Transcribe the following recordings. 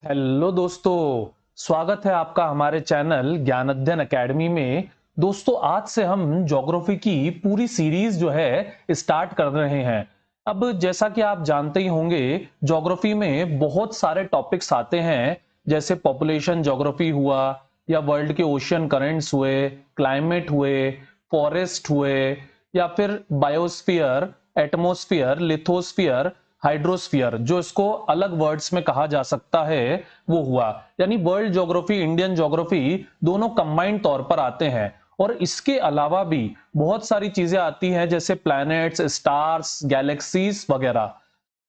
Hello दोस्तों, स्वागत है आपका हमारे चैनल ज्ञान अध्ययन एकेडमी में। दोस्तों, आज से हम ज्योग्राफी की पूरी सीरीज जो है स्टार्ट कर रहे हैं। अब जैसा कि आप जानते ही होंगे, ज्योग्राफी में बहुत सारे टॉपिक्स आते हैं, जैसे पॉपुलेशन ज्योग्राफी हुआ, या वर्ल्ड के ओशियन करंट्स हुए, क्लाइमेट हुए, फॉरेस्ट हुए, या फिर बायोस्फीयर, एटमॉस्फेयर, लिथोस्फीयर, हाइड्रोस्फीयर, जो इसको अलग वर्ड्स में कहा जा सकता है, वो हुआ। यानी वर्ल्ड ज्योग्राफी, इंडियन ज्योग्राफी दोनों कंबाइंड तौर पर आते हैं। और इसके अलावा भी बहुत सारी चीजें आती हैं, जैसे प्लैनेट्स, स्टार्स, गैलेक्सीज वगैरह।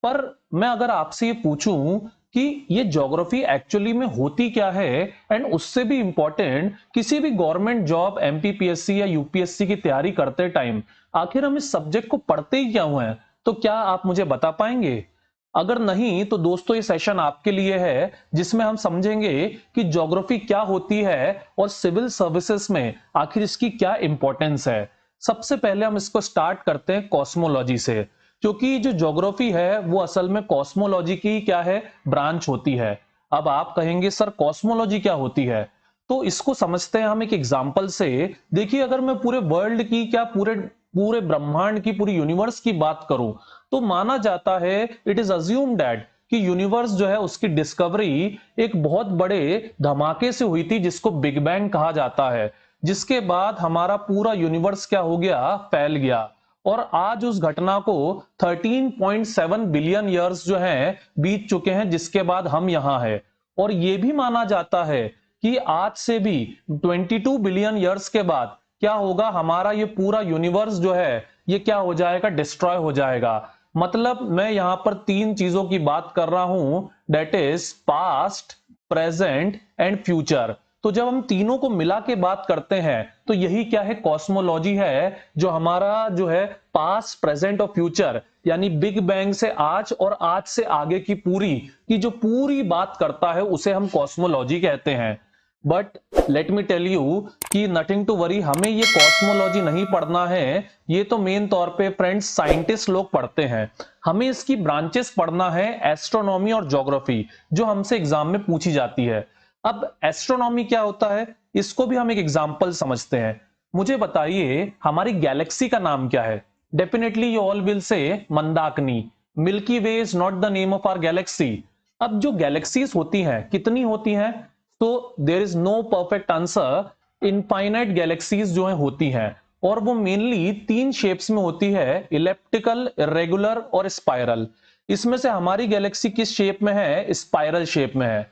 पर मैं अगर आपसे ये पूछूं कि ये ज्योग्राफी एक्चुअली में होती क्या है, एंड उससे भी इंपॉर्टेंट, किसी भी गवर्नमेंट जॉब, एमपीपीएससी या यूपीएससी की तैयारी करते टाइम आखिर हम इस सब्जेक्ट को पढ़ते ही क्यों हैं, तो क्या आप मुझे बता पाएंगे? अगर नहीं तो दोस्तों, ये सेशन आपके लिए है, जिसमें हम समझेंगे कि ज्योग्राफी क्या होती है और सिविल सर्विसेज में आखिर इसकी क्या इंपॉर्टेंस है। सबसे पहले हम इसको स्टार्ट करते हैं कॉस्मोलॉजी से, क्योंकि जो ज्योग्राफी है वो असल में कॉस्मोलॉजी की क्या है, ब्रांच होती है। अब आप कहेंगे सर कॉस्मोलॉजी क्या होती है, तो इसको समझते हैं हम एक एग्जांपल से। देखिए, अगर मैं पूरे वर्ल्ड की, क्या पूरे पूरे ब्रह्मांड की, पूरी यूनिवर्स की बात करूं, तो माना जाता है, इट इज अज्यूम दैट, कि यूनिवर्स जो है उसकी डिस्कवरी एक बहुत बड़े धमाके से हुई थी, जिसको बिग बैंग कहा जाता है। जिसके बाद हमारा पूरा यूनिवर्स क्या हो गया, फैल गया। और आज उस घटना को 13.7 बिलियन ईयर्स जो हैं बीत चुके हैं, जिसके बाद हम यहां हैं। और यह भी माना जाता है कि आज से भी 22 बिलियन ईयर्स के बाद क्या होगा, हमारा ये पूरा यूनिवर्स जो है ये क्या हो जाएगा, डिस्ट्रॉय हो जाएगा। मतलब मैं यहां पर तीन चीजों की बात कर रहा हूं, that is past, present and future. तो जब हम तीनों को मिला के बात करते हैं, तो यही क्या है, कॉस्मोलॉजी है, जो हमारा जो है पास्ट, प्रेजेंट और फ्यूचर, यानी बिग बैंग से आज और आज से आगे की जो पूरी बात करता है, उसे हम कॉस्मोलॉजी कहते हैं। But let me tell you कि नथिंग टू वरी, हमें ये कॉस्मोलॉजी नहीं पढ़ना है। ये तो मेन तौर पे फ्रेंड्स साइंटिस्ट लोग पढ़ते हैं। हमें इसकी ब्रांचेस पढ़ना है, एस्ट्रोनॉमी और ज्योग्राफी, जो हमसे एग्जाम में पूछी जाती है। अब एस्ट्रोनॉमी क्या होता है, इसको भी हम एक एग्जांपल समझते हैं। मुझे बताइए, हमारी गैलेक्सी का नाम क्या है? Definitely you all will say मंदाकिनी। Milky way is not the name of our galaxy. अब जो गैलेक्सीज होती हैं, कितनी होती हैं? तो there is no perfect answer. Infinite galaxies जो है होती हैं, और वो मेनली तीन शेप्स में होती है, इलेप्टिकल, इरेगुलर और स्पाइरल। इसमें से हमारी गैलेक्सी किस शेप में है? स्पाइरल शेप में है।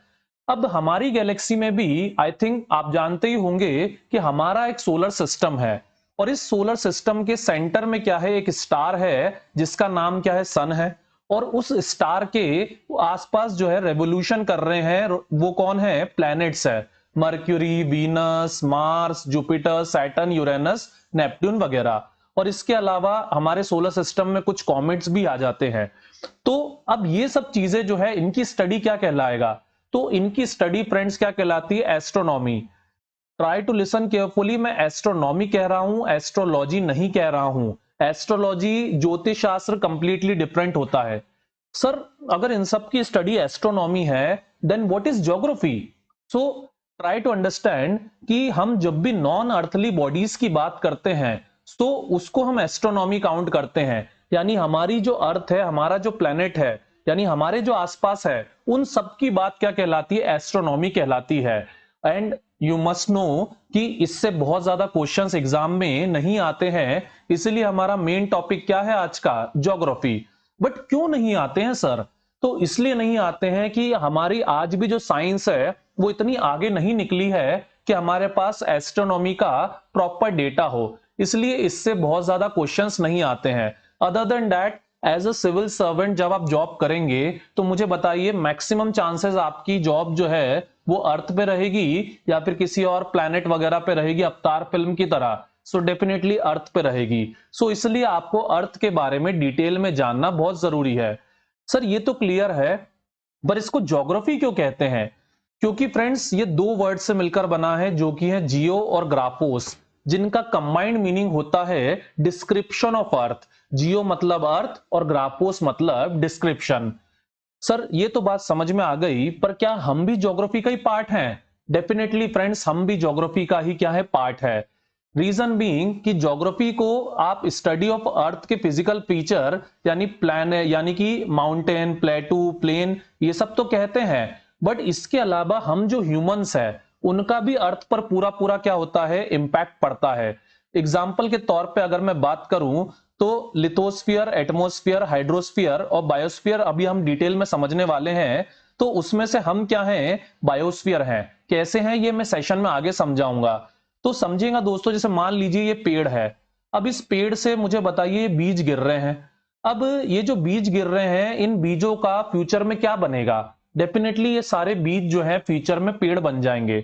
अब हमारी गैलेक्सी में भी आई थिंक आप जानते ही होंगे कि हमारा एक सोलर सिस्टम है, और इस सोलर सिस्टम के सेंटर में क्या है, एक स्टार है, जिसका नाम क्या है, सन है। और उस स्टार के आसपास जो है रेवोल्यूशन कर रहे हैं, वो कौन है? प्लैनेट्स है। Mercury, Venus, Mars, Jupiter, Saturn, Uranus, Neptune वगैरह। और इसके अलावा हमारे सोलर सिस्टम में कुछ कॉमेट्स भी आ जाते हैं। तो अब ये सब चीजें जो है, इनकी स्टडी क्या कहलाएगा? तो इनकी स्टडी फ्रेंड्स क्या कहलाती है? Astronomy. Try to listen carefully, मैं एस्ट्रोनॉमी कह रहा हूं, एस्ट्रोलॉजी नहीं कह रहा हूं। एस्ट्रोलॉजी, ज्योतिष शास्त्र कंप्लीटली डिफरेंट होता है। सर, अगर इन सब की स्टडी एस्ट्रोनॉमी है, then what is geography? So try to understand कि हम जब भी नॉन अर्थली बॉडीज की बात करते हैं, तो उसको हम एस्ट्रोनॉमी काउंट करते हैं। यानी हमारी जो अर्थ है, हमारा जो प्लेनेट है, यानी हमारे जो आसपास है, उन सब की बात क्या कहलाती है? एस्ट्रोनॉमी कहलाती है। एंड यू मस्ट नो कि इससे बहुत ज्यादा क्वेश्चंस एग्जाम में नहीं आते हैं, इसलिए हमारा मेन टॉपिक क्या है आज का? ज्योग्राफी। बट क्यों नहीं आते हैं सर? तो इसलिए नहीं आते हैं कि हमारी आज भी जो साइंस है वो इतनी आगे नहीं निकली है कि हमारे पास एस्ट्रोनॉमी का प्रॉपर डेटा हो, इसलिए इससे बहुत ज्यादा क्वेश्चंस नहीं आते हैं। Other than that, as a civil servant जब आप जॉब करेंगे, तो मुझे बताइए, मैक्सिमम चांसेस आपकी जॉब जो है वो अर्थ पे रहेगी, या फिर किसी और प्लैनेट वगैरह पे रहेगी, अवतार फिल्म की तरह? सो डेफिनेटली अर्थ पे रहेगी। सो इसलिए आपको अर्थ के बारे में डिटेल में जानना बहुत जरूरी है। सर, ये तो क्लियर है, पर इसको ज्योग्राफी क्यों कहते हैं? क्योंकि फ्रेंड्स, ये दो वर्ड से मिलकर बना है, जो कि है जियो और ग्राफोस, जिनका कंबाइंड मीनिंग होता है डिस्क्रिप्शन ऑफ अर्थ। जियो मतलब अर्थ और ग्राफोस मतलब डिस्क्रिप्शन। सर ये तो बात समझ में आ गई, पर क्या हम भी ज्योग्राफी का ही पार्ट हैं? डेफिनेटली फ्रेंड्स, हम भी ज्योग्राफी का ही क्या है, पार्ट है। रीजन बीइंग कि ज्योग्राफी को आप स्टडी ऑफ अर्थ के फिजिकल फीचर यानी प्लान यानी कि माउंटेन, प्लेटू, प्लेन, ये सब तो कहते हैं, बट इसके अलावा हम जो ह्यूमंस है उनका भी अर्थ पर पूरा पूरा क्या होता है, इंपैक्ट पड़ता है। एग्जाम्पल के तौर पे अगर मैं बात करूं तो लिथोस्फीयर, एटमॉस्फेयर, हाइड्रोस्फीयर और बायोस्फीयर अभी हम डिटेल में समझने वाले हैं। तो उसमें से हम क्या हैं, बायोस्फीयर हैं। कैसे हैं ये मैं सेशन में आगे समझाऊंगा। तो समझेगा दोस्तों, जैसे मान लीजिए ये पेड़ है। अब इस पेड़ से मुझे बताइए बीज गिर रहे हैं। अब ये जो बीज गिर रहे हैं, इन बीजों का फ्यूचर में क्या बनेगा? डेफिनेटली ये सारे बीज जो है फ्यूचर में पेड़ बन जाएंगे।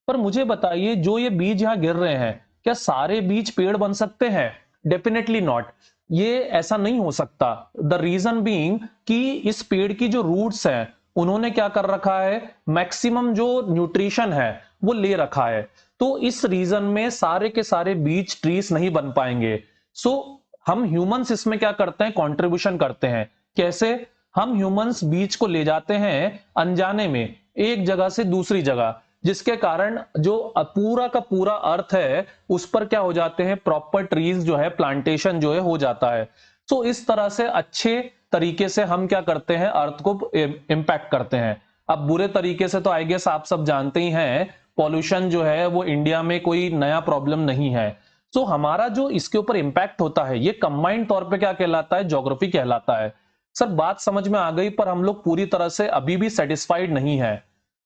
पर मुझे बताइए, जो ये बीज यहां गिर रहे हैं, क्या सारे बीज पेड़ बन सकते हैं? Definitely not. ये ऐसा नहीं हो सकता। द रीजन बीइंग कि इस पेड़ की जो रूट्स हैं उन्होंने क्या कर रखा है, मैक्सिमम जो न्यूट्रिशन है वो ले रखा है। तो इस रीजन में सारे के सारे बीज ट्रीज नहीं बन पाएंगे। सो हम ह्यूमंस इसमें क्या करते हैं, कंट्रीब्यूशन करते हैं। कैसे? हम ह्यूमंस बीज को ले जाते हैं अनजाने में एक जगह से दूसरी जगह, जिसके कारण जो पूरा का पूरा अर्थ है उस पर क्या हो जाते हैं, प्रॉपर ट्रीज जो है, प्लांटेशन जो है हो जाता है। सो इस तरह से अच्छे तरीके से हम क्या करते हैं, अर्थ को इंपैक्ट करते हैं। अब बुरे तरीके से तो आई गेस आप सब जानते ही हैं, पॉल्यूशन जो है वो इंडिया में कोई नया प्रॉब्लम नहीं है। सो हमारा जो इसके ऊपर इंपैक्ट होता है ये कंबाइंड तौर पे क्या कहलाता है, ज्योग्राफी कहलाता है। सर बात समझ में आ गई, पर हम लोग पूरी तरह से अभी भी सेटिस्फाइड नहीं है।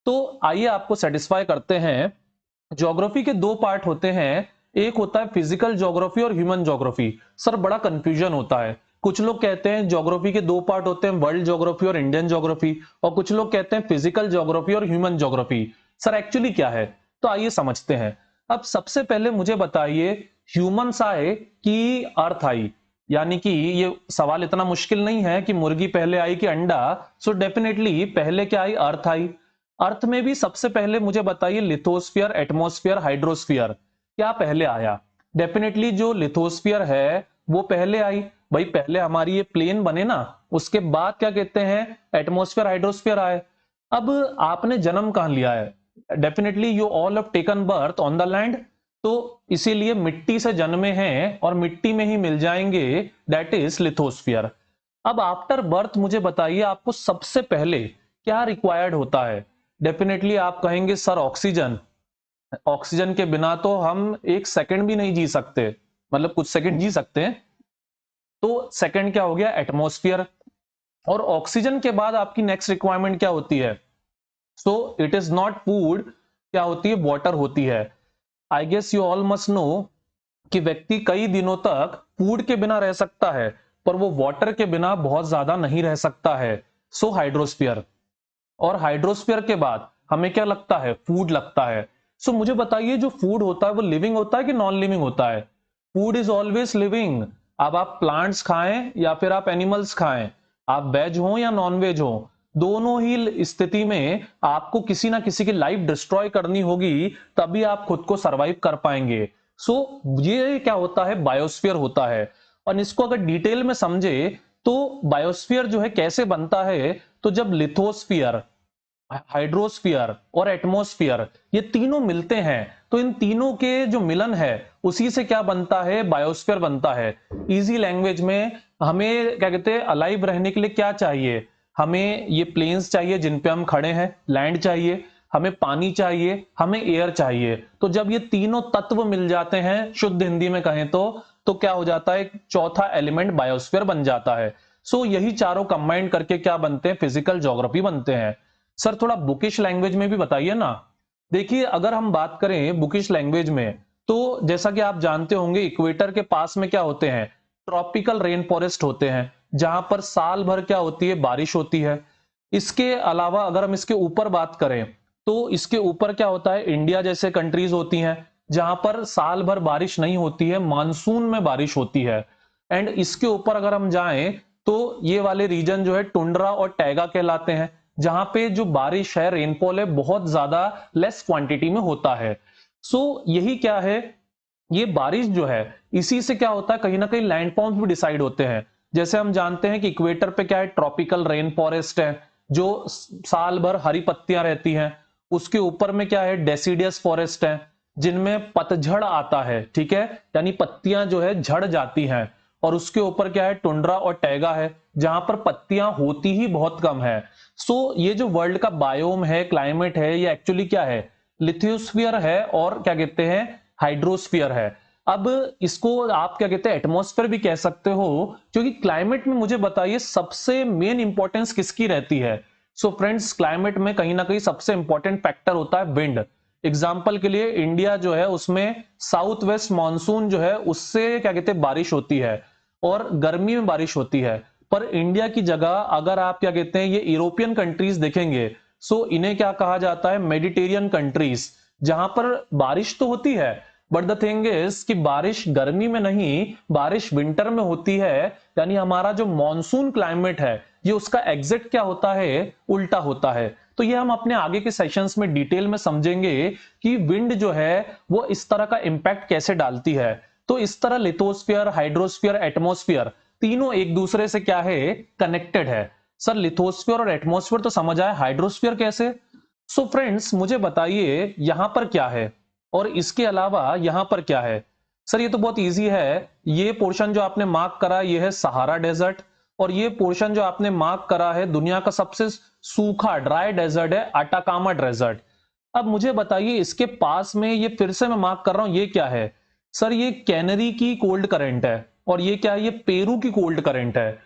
तो आइए आपको सेटिस्फाई करते हैं। ज्योग्राफी के दो पार्ट होते हैं, एक होता है फिजिकल ज्योग्राफी और ह्यूमन ज्योग्राफी। सर बड़ा कंफ्यूजन होता है। कुछ लोग कहते हैं ज्योग्राफी के दो पार्ट होते हैं, वर्ल्ड ज्योग्राफी और इंडियन ज्योग्राफी, और कुछ लोग कहते हैं फिजिकल ज्योग्राफी और ह्यूमन ज्योग्राफी। सर एक्चुअली क्या है, तो आइए समझते हैं। अब सबसे पहले मुझे बताइए, ह्यूमंस आए कि अर्थ आई? यानी कि ये सवाल इतना मुश्किल नहीं है कि मुर्गी पहले आई कि अंडा। सो डेफिनेटली पहले क्या आई, अर्थ आई। अर्थ में भी सबसे पहले मुझे बताइए, लिथोस्फीयर, एटमॉस्फेयर, हाइड्रोस्फीयर, क्या पहले आया? डेफिनेटली जो लिथोस्फीयर है वो पहले आई। भाई पहले हमारी ये प्लेन बने ना, उसके बाद क्या कहते हैं, एटमॉस्फेयर, हाइड्रोस्फीयर आए। अब आपने जन्म कहां लिया है? Definitely you all have taken birth on the land. तो इसीलिए मिट्टी से जन्मे हैं और मिट्टी में ही मिल जाएंगे, दैट इज लिथोस्फीयर। अब आफ्टर बर्थ मुझे बताइए, आपको सबसे पहले क्या रिक्वायर्ड होता है? डेफिनेटली आप कहेंगे सर ऑक्सीजन। ऑक्सीजन के बिना तो हम एक सेकंड भी नहीं जी सकते, मतलब कुछ सेकंड जी सकते हैं। तो सेकंड क्या हो गया, एटमॉस्फेयर। और ऑक्सीजन के बाद आपकी नेक्स्ट रिक्वायरमेंट क्या होती है? So it is not food, क्या होती है, वाटर होती है। I guess you all must know कि व्यक्ति कई दिनों तक फूड के बिना रह सकता है, पर वो वाटर के बिना बहुत ज्यादा नहीं रह सकता है। सो हाइड्रोस्फीयर। और हाइड्रोस्फीयर के बाद हमें क्या लगता है, फूड लगता है। सो मुझे बताइए, जो फूड होता है वो लिविंग होता है कि नॉन लिविंग होता है? Food is always living. अब आप प्लांट्स खाएं या फिर आप एनिमल्स खाएं, आप वेज हो या नॉन वेज हो, दोनों ही स्थिति में आपको किसी ना किसी की लाइफ डिस्ट्रॉय करनी होगी, तभी आप खुद को सरवाइव कर पाएंगे। सो ये क्या होता है, बायोस्फीयर होता है। और इसको अगर डिटेल में समझे तो बायोस्फीयर जो है कैसे बनता है, तो जब लिथोस्फीयर, हाइड्रोस्फीयर और एटमॉस्फेयर ये तीनों मिलते हैं, तो इन तीनों के जो मिलन है उसी से क्या बनता है, बायोस्फीयर बनता है। इजी लैंग्वेज में हमें क्या कहते हैं, अलाइव रहने के लिए क्या चाहिए? हमें ये प्लेन्स चाहिए जिन पे हम खड़े हैं, लैंड चाहिए, हमें पानी चाहिए, हमें एयर चाहिए। तो जब ये तीनों तत्व मिल जाते हैं, शुद्ध हिंदी में कहें तो क्या हो जाता है, चौथा एलिमेंट बायोस्फीयर बन जाता है। सो यही चारों कंबाइन करके क्या बनते हैं, फिजिकल ज्योग्राफी बनते हैं। सर थोड़ा बुकिश लैंग्वेज में भी बताइए ना। देखिए अगर हम बात करें बुकिश लैंग्वेज में, तो जैसा कि आप जानते होंगे, इक्वेटर के पास में क्या होते हैं, ट्रॉपिकल रेन फॉरेस्ट होते हैं, जहां पर साल भर क्या होती है, बारिश होती है। इसके अलावा अगर हम इसके ऊपर बात करें, तो इसके ऊपर क्या होता है, इंडिया जैसे कंट्रीज होती हैं जहां पर साल भर बारिश नहीं होती है, मानसून में बारिश होती है। एंड इसके ऊपर अगर हम जाएं तो ये वाले रीजन जो है टुंड्रा और टैगा कहलाते हैं, जहां पे जो बारिश है, रेनफॉल है, बहुत ज्यादा लेस क्वांटिटी में होता है। सो यही क्या है, ये बारिश जो है इसी से क्या होता है, कहीं ना कहीं लैंड फॉर्म्स भी डिसाइड होते हैं। जैसे हम जानते हैं कि इक्वेटर पे क्या है, ट्रॉपिकल रेन फॉरेस्ट है, जो साल भर हरी पत्तियां रहती हैं। उसके ऊपर में क्या है, डेसिडियस फॉरेस्ट है जिनमें पतझड़ आता है, ठीक है, यानी पत्तियां जो है झड़ जाती हैं। और उसके ऊपर क्या है, टुंड्रा और टैगा है जहां पर पत्तियां होती ही बहुत कम है। सो ये जो वर्ल्ड का बायोम है, क्लाइमेट है, ये एक्चुअली क्या है, लिथोस्फीयर है और क्या कहते हैं, हाइड्रोस्फीयर है। अब इसको आप क्या कहते हैं, एटमॉस्फेयर भी कह सकते हो, क्योंकि क्लाइमेट में मुझे बताइए सबसे मेन इंपॉर्टेंस किसकी रहती है। सो फ्रेंड्स, क्लाइमेट में कहीं ना कहीं सबसे इंपॉर्टेंट फैक्टर होता है विंड। एग्जाम्पल के लिए इंडिया जो है उसमें साउथ वेस्ट मानसून जो है उससे क्या कहते हैं बारिश होती है और गर्मी में बारिश होती है। पर इंडिया की जगह अगर आप क्या कहते हैं ये यूरोपियन कंट्रीज देखेंगे, सो इन्हें क्या कहा जाता है, मेडिटेरियन कंट्रीज, जहां पर बारिश तो होती है बट द थिंग इज कि बारिश गर्मी में नहीं, बारिश विंटर में होती है। यानी हमारा जो मॉनसून क्लाइमेट है ये उसका एग्जैक्ट क्या होता है, उल्टा होता है। तो ये हम अपने आगे के सेशंस में डिटेल में समझेंगे कि विंड जो है वो इस तरह का इंपैक्ट कैसे डालती है। तो इस तरह लिथोस्फीयर, हाइड्रोस्फीयर, एटमॉस्फेयर तीनों एक दूसरे से क्या है, कनेक्टेड है। सर लिथोस्फीयर और एटमॉस्फेयर तो समझ आया, हाइड्रोस्फीयर कैसे? सो फ्रेंड्स मुझे बताइए यहां पर क्या है और इसके अलावा यहां पर क्या है। सर ये तो बहुत इजी है, ये पोर्शन जो आपने मार्क करा ये है सहारा डेजर्ट, और ये पोर्शन जो आपने मार्क करा है दुनिया का सबसे सूखा ड्राई डेजर्ट है, अटाकामा डेजर्ट। अब मुझे बताइए इसके पास में ये फिर से मैं मार्क कर रहा हूं, ये क्या है? सर ये कैनरी की कोल्ड करंट है, और ये क्या है, ये पेरू की कोल्ड करंट है।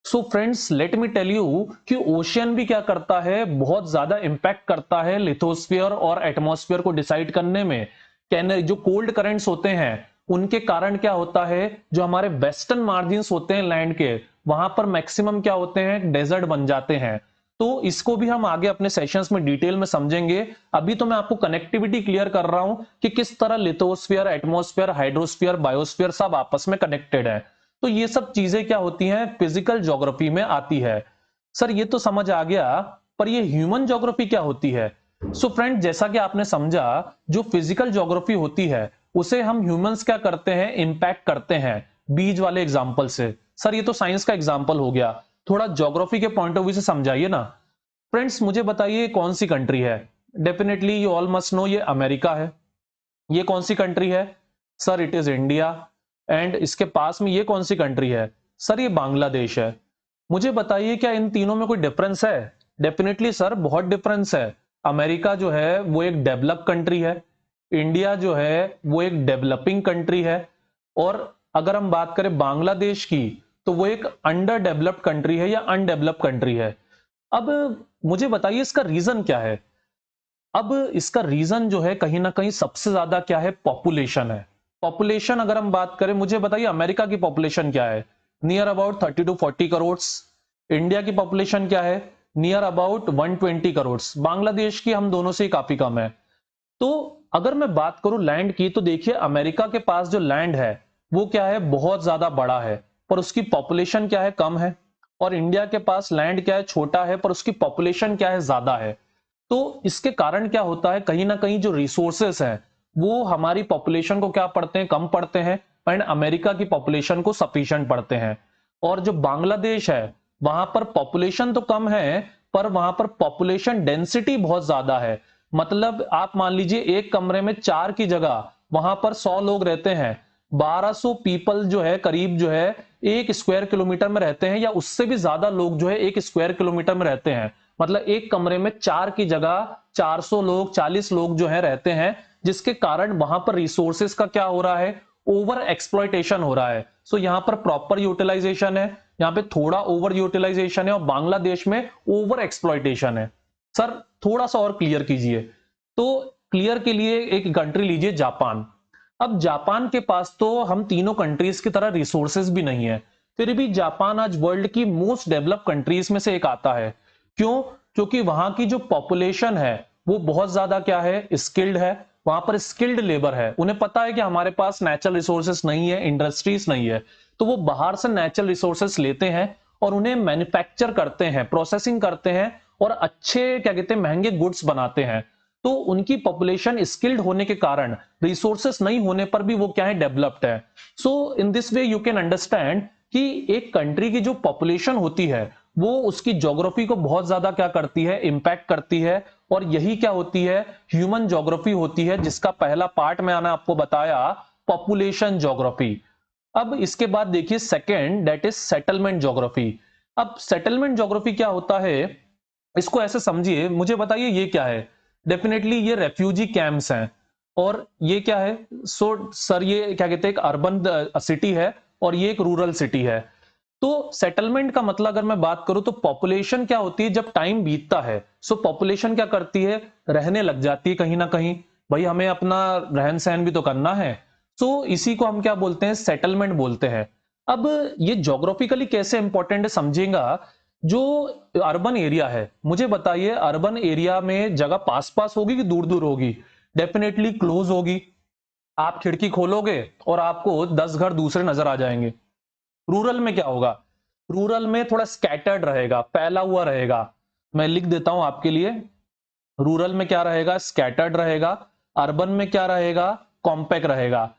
So friends let me tell you कि ओशियन भी क्या करता है, बहुत ज्यादा इंपैक्ट करता है लिथोस्फीयर और एटमॉस्फेयर को डिसाइड करने में। कैनरी जो कोल्ड करंट्स होते हैं उनके कारण क्या होता है, जो हमारे वेस्टर्न मार्जिन होते हैं लैंड के, वहां पर मैक्सिमम क्या होते हैं, डेजर्ट बन जाते हैं। तो इसको भी हम आगे अपने सेशंस में डिटेल में समझेंगे। अभी तो मैं आपको कनेक्टिविटी क्लियर कर रहा हूं कि किस तरह लिथोस्फीयर, एटमॉस्फेयर, हाइड्रोस्फीयर, बायोस्फीयर सब आपस में कनेक्टेड है। तो ये सब चीजें क्या होती हैं, फिजिकल ज्योग्राफी में आती है। सर ये तो समझ आ गया, पर ये ह्यूमन ज्योग्राफी क्या होती है? सो फ्रेंड जैसा कि आपने समझा, जो फिजिकल ज्योग्राफी होती है उसे हम ह्यूमंस क्या करते हैं, इंपैक्ट करते हैं बीज वाले एग्जांपल से। सर ये तो साइंस का एग्जांपल हो गया, थोड़ा ज्योग्राफी के पॉइंट ऑफ व्यू से समझाइए ना। फ्रेंड्स मुझे बताइए कौन सी कंट्री है? Definitely you all must no, ये अमेरिका है। ये कौन सी कंट्री है? Sir it is India. And इसके पास में ये कौन सी कंट्री है? सर ये बांग्लादेश है। मुझे बताइए क्या इन तीनों में कोई डिफरेंस है? डेफिनेटली सर बहुत डिफरेंस है। अमेरिका जो है वो एक डेवलप कंट्री है, इंडिया जो है वो एक डेवलपिंग कंट्री है, और अगर हम बात करें बांग्लादेश की तो वो एक अंडर डेवलप्ड कंट्री है या अनडेवलप्ड कंट्री है। अब मुझे बताइए इसका रीजन क्या है? अब इसका रीजन जो है कहीं ना कहीं सबसे ज्यादा क्या है, पॉपुलेशन है। पॉपुलेशन अगर हम बात करें, मुझे बताइए अमेरिका की पॉपुलेशन क्या है? Near about 30 to 40 crore. India की पॉपुलेशन क्या है? Near about 120 crore. बांग्लादेश की हम दोनों से ही काफी कम है। तो अगर मैं बात करूं लैंड की, तो देखिए अमेरिका के पास जो लैंड है वो क्या है, बहुत ज्यादा बड़ा है, पर उसकी पॉपुलेशन क्या है, कम है। और इंडिया के पास लैंड क्या है, छोटा है, पर उसकी पॉपुलेशन क्या है, ज्यादा है। तो इसके कारण क्या होता है, कहीं ना कहीं जो रिसोर्सेस हैं वो हमारी पॉपुलेशन को क्या पड़ते हैं, कम पड़ते हैं, एंड अमेरिका की पॉपुलेशन को सफिशिएंट पड़ते हैं। और जो बांग्लादेश है वहां पर पॉपुलेशन तो कम है, पर वहां पर पॉपुलेशन डेंसिटी बहुत ज्यादा है। मतलब आप मान लीजिए एक कमरे में 4 की जगह वहां पर 100 लोग रहते हैं। 1200 पीपल जो है करीब जो है 1 स्क्वायर किलोमीटर में रहते हैं, या उससे भी ज्यादा लोग जो है 1 स्क्वायर किलोमीटर में रहते हैं। मतलब एक कमरे में 4 की जगह 400 लोग, 40 लोग जो है रहते हैं, जिसके कारण वहां पर रिसोर्सेस का क्या हो रहा है, ओवर एक्सप्लॉयटेशन हो रहा है। सो यहां पर प्रॉपर यूटिलाइजेशन है, यहाँ पे थोड़ा ओवर यूटिलाइजेशन है, और बांग्लादेश में ओवर एक्सप्लॉयटेशन है। सर थोड़ा सा और क्लियर कीजिए। तो क्लियर के लिए एक कंट्री लीजिए, जापान। अब जापान के पास तो हम तीनों कंट्रीज की तरह रिसोर्सेज भी नहीं है, फिर भी जापान आज वर्ल्ड की मोस्ट डेवलप कंट्रीज में से एक आता है। क्यों? क्योंकि वहां की जो पॉपुलेशन है वो बहुत ज्यादा क्या है, स्किल्ड है। वहां पर स्किल्ड लेबर है, उन्हें पता है कि हमारे पास नेचुरल रिसोर्सेस नहीं है, इंडस्ट्रीज नहीं है, तो वो बाहर से नेचुरल रिसोर्सेस लेते हैं और उन्हें मैन्युफैक्चर करते हैं, प्रोसेसिंग करते हैं, और अच्छे क्या कहते हैं, महंगे गुड्स बनाते हैं। तो उनकी पॉपुलेशन स्किल्ड होने के कारण रिसोर्सेस नहीं होने पर भी वो क्या है, डेवलप्ड है। So in this way you can understand कि एक कंट्री की जो पॉपुलेशन होती है वो उसकी ज्योग्राफी को बहुत ज्यादा क्या करती है, इंपैक्ट करती है। और यही क्या होती है, ह्यूमन ज्योग्राफी होती है, जिसका पहला पार्ट मैंने आपको बताया, पॉपुलेशन ज्योग्राफी। अब इसके बाद देखिए second, that is settlement geography. अब सेटलमेंट ज्योग्राफी क्या होता है, इसको ऐसे समझिए, मुझे बताइए ये क्या है। डेफिनेटली ये रेफ्यूजी कैंप्स हैं। और ये क्या है, सर ये क्या कहते हैं, एक अर्बन सिटी है और ये एक रूरल सिटी है। तो सेटलमेंट का मतलब अगर मैं बात करूं तो पॉपुलेशन क्या होती है, जब टाइम बीतता है सो पॉपुलेशन क्या करती है, रहने लग जाती है कहीं ना कहीं। भाई हमें अपना रहन सहन भी तो करना है। सो इसी को हम क्या बोलते हैं, सेटलमेंट बोलते हैं। अब ये ज्योग्राफिकली कैसे इंपॉर्टेंट है समझिएगा। जो अर्बन एरिया है, मुझे बताइए अर्बन एरिया में जगह पास पास होगी कि दूर दूर होगी? डेफिनेटली क्लोज होगी। आप खिड़की खोलोगे और आपको 10 घर दूसरे नजर आ जाएंगे। रूरल में क्या होगा, रूरल में थोड़ा स्कैटर्ड रहेगा, फैला हुआ रहेगा। मैं लिख देता हूं आपके लिए, रूरल में क्या रहेगा, स्कैटर्ड रहेगा। अर्बन में क्या रहेगा, कॉम्पैक्ट रहेगा।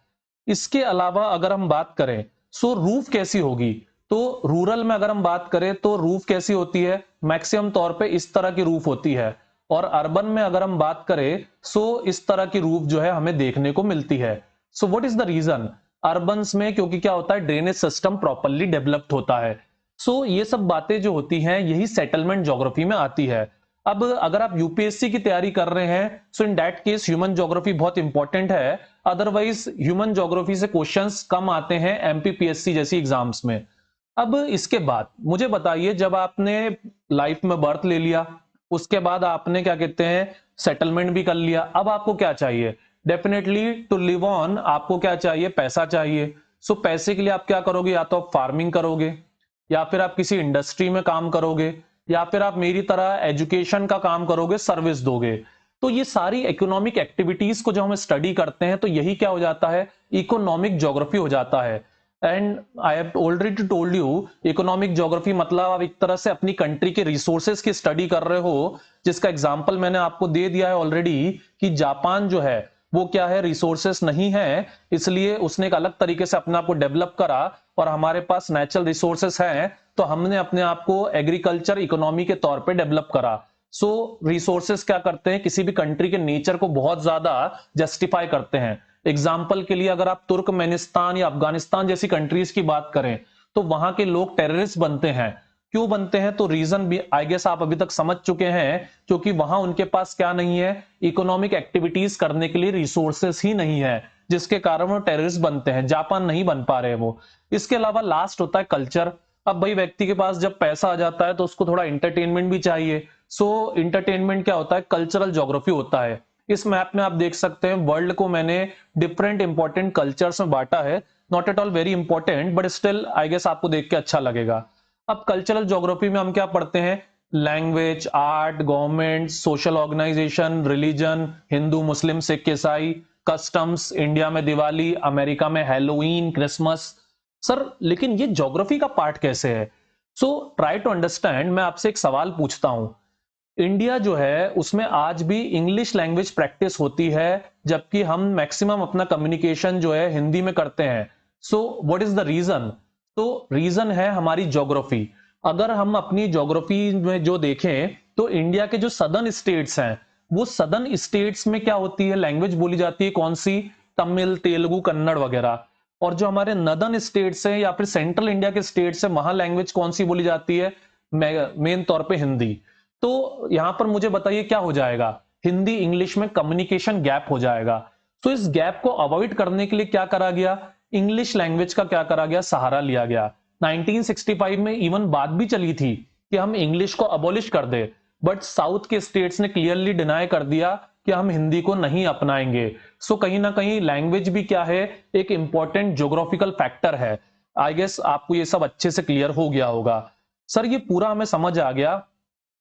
इसके अलावा अगर हम बात करें सो रूफ कैसी होगी, तो रूरल में अगर हम बात करें तो रूफ कैसी होती है, मैक्सिमम तौर पे इस तरह की रूफ होती है। और अर्बन में अगर हम बात करें सो इस तरह की रूफ जो है हमें देखने को मिलती है। So what is the reason, urbans में क्योंकि क्या होता है, ड्रेनेज सिस्टम प्रॉपरली डेवलप्ड होता है। सो ये सब बातें जो होती हैं यही सेटलमेंट ज्योग्राफी में आती है। अब अगर आप यूपीएससी की तैयारी कर रहे हैं so in that case human geography बहुत इंपॉर्टेंट है। अदरवाइज ह्यूमन ज्योग्राफी से क्वेश्चंस कम आते हैं एमपीपीएससी जैसी एग्जाम्स में। अब इसके बाद मुझे बताइए, जब आपने लाइफ में बर्थ ले लिया, उसके बाद आपने क्या कहते हैं सेटलमेंट भी कर लिया, अब आपको क्या चाहिए, डेफिनेटली टू लिव ऑन आपको क्या चाहिए, पैसा चाहिए। सो पैसे के लिए आप क्या करोगे, या तो आप फार्मिंग करोगे, या फिर आप किसी इंडस्ट्री में काम करोगे, या फिर आप मेरी तरह एजुकेशन का काम करोगे, सर्विस दोगे। तो ये सारी इकोनॉमिक एक्टिविटीज को जब हम स्टडी करते हैं तो यही क्या हो जाता है, इकोनॉमिक ज्योग्राफी हो जाता है। And I have already told you, economic geography मतलब आप एक तरह से अपनी कंट्री के रिसोर्सेज की स्टडी कर रहे हो, जिसका एग्जांपल मैंने आपको दे दिया है ऑलरेडी कि जापान जो है वो क्या है, रिसोर्सेस नहीं है, इसलिए उसने एक अलग तरीके से अपने आप को डेवलप करा। और हमारे पास नेचुरल रिसोर्सेस हैं तो हमने अपने आप को एग्रीकल्चर इकोनॉमी के तौर पे डेवलप करा। सो रिसोर्सेस क्या करते हैं, किसी भी कंट्री के नेचर को बहुत ज्यादा जस्टिफाई करते हैं। एग्जाम्पल के लिए अगर आप तुर्कमेनिस्तान या अफगानिस्तान जैसी कंट्रीज की बात करें तो वहां के लोग टेररिस्ट बनते हैं। क्यों बनते हैं, तो रीजन भी आई गेस आप अभी तक समझ चुके हैं, क्योंकि वहां उनके पास क्या नहीं है, इकोनॉमिक एक्टिविटीज करने के लिए रिसोर्सेस ही नहीं है, जिसके कारण वो टेररिस्ट बनते हैं। जापान नहीं बन पा रहे वो। इसके अलावा लास्ट होता है कल्चर। अब भाई व्यक्ति के पास जब पैसा आ जाता है तो उसको थोड़ा इंटरटेनमेंट भी चाहिए। सो इंटरटेनमेंट क्या होता है, कल्चरल ज्योग्राफी होता है। इस मैप में आप देख सकते हैं वर्ल्ड को मैंने डिफरेंट इंपॉर्टेंट कल्चर्स में बांटा है। Not at all very important but still I guess आपको देख के अच्छा लगेगा। अब कल्चरल ज्योग्राफी में हम क्या पढ़ते हैं, language, art, government, social organization, religion, Hindu Muslim Sikh ईसाई, कस्टम्स, इंडिया में दिवाली, अमेरिका में हैलोवीन, क्रिसमस। सर लेकिन ये ज्योग्राफी का पार्ट कैसे है? So try to understand. मैं आपसे एक सवाल पूछता हूं, इंडिया जो है उसमें आज भी इंग्लिश लैंग्वेज प्रैक्टिस होती है, जबकि हम मैक्सिमम अपना कम्युनिकेशन जो है हिंदी में करते हैं। So what is the reason? तो रीजन है हमारी ज्योग्राफी। अगर हम अपनी ज्योग्राफी में जो देखें तो इंडिया के जो सदर्न स्टेट्स हैं, वो सदर्न स्टेट्स में क्या होती है, लैंग्वेज बोली जाती है कौन सी, तमिल, तेलुगु, कन्नड़ वगैरह। और जो हमारे नदर्न स्टेट्स हैं या फिर सेंट्रल इंडिया के स्टेट्स हैं, वहां लैंग्वेज कौन सी बोली जाती है, मेन तौर पे हिंदी। तो यहां पर मुझे बताइए क्या हो जाएगा, हिंदी इंग्लिश में कम्युनिकेशन गैप हो जाएगा। तो इस गैप को अवॉइड करने के लिए क्या करा गया, इंग्लिश लैंग्वेज का क्या करा गया, सहारा लिया गया। 1965 में इवन बात भी चली थी कि हम इंग्लिश को अबॉलिश कर दे, बट साउथ के स्टेट्स ने क्लियरली डिनाई कर दिया कि हम हिंदी को नहीं अपनाएंगे। सो कहीं ना कहीं लैंग्वेज भी क्या है, एक इंपॉर्टेंट ज्योग्राफिकल फैक्टर है। आई गेस आपको ये सब अच्छे से क्लियर हो गया होगा। सर ये पूरा हमें समझ आ गया,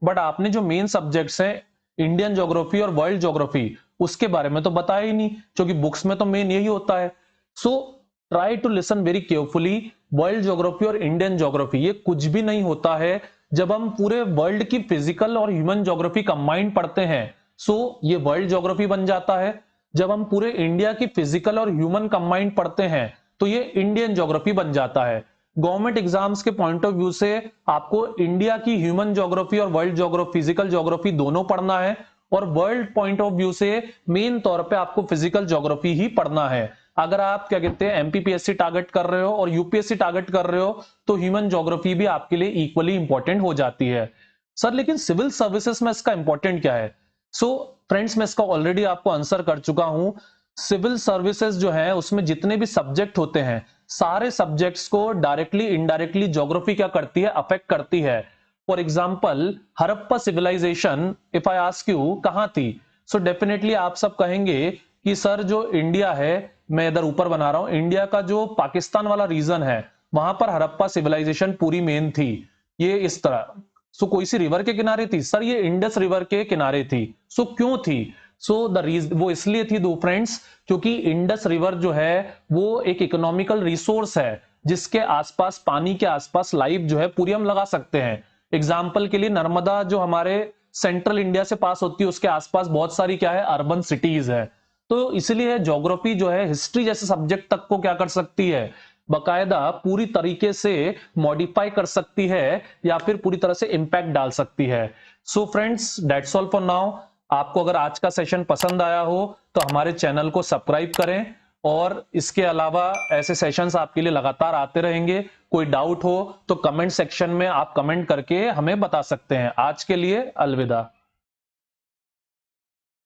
बट आपने जो मेन सब्जेक्ट्स हैं इंडियन ज्योग्राफी और वर्ल्ड ज्योग्राफी, उसके बारे में तो बताया ही नहीं, क्योंकि बुक्स में तो मेन यही होता है। So try to listen very carefully. World geography और इंडियन ज्योग्राफी ये कुछ भी नहीं होता है। जब हम पूरे वर्ल्ड की फिजिकल और ह्यूमन ज्योग्राफी कंबाइंड पढ़ते हैं सो ये वर्ल्ड ज्योग्राफी बन जाता है। जब हम पूरे इंडिया की फिजिकल और ह्यूमन कंबाइंड पढ़ते हैं तो ये इंडियन ज्योग्राफी बन जाता है। गवर्नमेंट एग्जाम्स के पॉइंट ऑफ व्यू से आपको इंडिया की ह्यूमन ज्योग्राफी और वर्ल्ड ज्योग्राफी, फिजिकल ज्योग्राफी दोनों पढ़ना है, और वर्ल्ड पॉइंट ऑफ व्यू से मेन तौर पे आपको फिजिकल ज्योग्राफी ही पढ़ना है। अगर आप क्या कहते हैं एमपीपीएससी टारगेट कर रहे हो और यूपीएससी टारगेट कर रहे हो तो ह्यूमन ज्योग्राफी भी आपके लिए इक्वली इंपॉर्टेंट हो जाती है। सर लेकिन सिविल सर्विसेज में इसका इंपॉर्टेंट क्या है? फ्रेंड्स मैं इसका ऑलरेडी आपको आंसर कर चुका हूं। सिविल सर्विसेज जो है उसमें जितने भी सब्जेक्ट होते हैं, सारे सब्जेक्ट्स को डायरेक्टली इनडायरेक्टली ज्योग्राफी क्या करती है, अफेक्ट करती है। For example Harappa civilisation if I ask you कहां थी, डेफिनेटली आप सब कहेंगे कि सर जो इंडिया है, मैं इधर ऊपर बना रहा हूं, इंडिया का जो पाकिस्तान वाला रीजन है वहां पर हड़प्पा सिविलाइजेशन पूरी मेन थी। ये इस तरह कोई सी रिवर के किनारे थी? सर ये इंडस रिवर के किनारे थी। क्यों थी? द रीजन वो इसलिए थी दो फ्रेंड्स, क्योंकि इंडस रिवर जो है वो एक इकोनॉमिकल रिसोर्स है जिसके आसपास, पानी के आसपास लाइफ जो है पूरी हम लगा सकते हैं। एग्जाम्पल के लिए नर्मदा जो हमारे सेंट्रल इंडिया से पास होती है उसके आसपास बहुत सारी क्या है, अर्बन सिटीज है। तो इसलिए ज्योग्राफी जो है हिस्ट्री जैसे सब्जेक्ट तक को क्या कर सकती है, बकायदा पूरी तरीके से मॉडिफाई कर सकती है या फिर पूरी तरह से इंपैक्ट डाल सकती है। Friends that's all for now. आपको अगर आज का सेशन पसंद आया हो तो हमारे चैनल को सब्सक्राइब करें, और इसके अलावा ऐसे सेशंस आपके लिए लगातार आते रहेंगे। कोई डाउट हो तो कमेंट सेक्शन में आप कमेंट करके हमें बता सकते हैं। आज के लिए अलविदा।